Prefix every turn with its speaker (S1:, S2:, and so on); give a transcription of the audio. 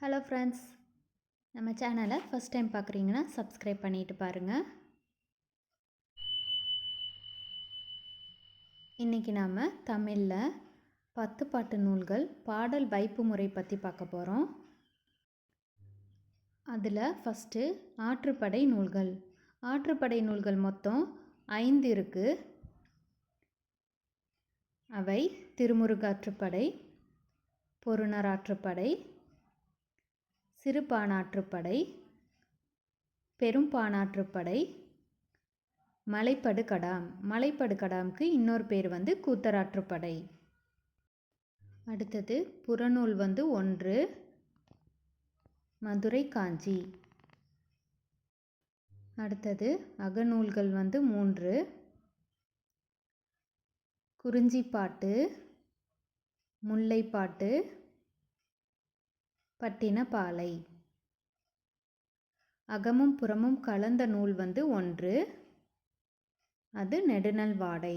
S1: Hello friends, நம்ம சேனலை first time பார்க்குறீங்கன்னா சப்ஸ்கிரைப் பண்ணிட்டு பாருங்கள். இன்றைக்கி நாம் தமிழில் 10 பாட்டு நூல்கள் பாடல் வைப்பு முறை பற்றி பார்க்க போகிறோம். அதில் ஃபஸ்ட்டு ஆற்றுப்படை நூல்கள். ஆற்றுப்படை நூல்கள் மொத்தம் 5 இருக்குது. அவை திருமுருகாற்றுப்படை, பொருணராற்றுப்படை, சிறுபானாற்றுப்படை, பெரும்பானாற்றுப்படை, மலைப்படுகடாம். மலைப்படுகடாமுக்கு இன்னொரு பேர் கூத்தராற்றுப்படை. அடுத்தது புறநூல் 1, மதுரை காஞ்சி. அடுத்தது அகநூல்கள் 3, குறிஞ்சிப்பாட்டு, முல்லைப்பாட்டு, பட்டினப்பாலை. அகமும் புறமும் கலந்த நூல் 1, அது நெடுநல் வாடை.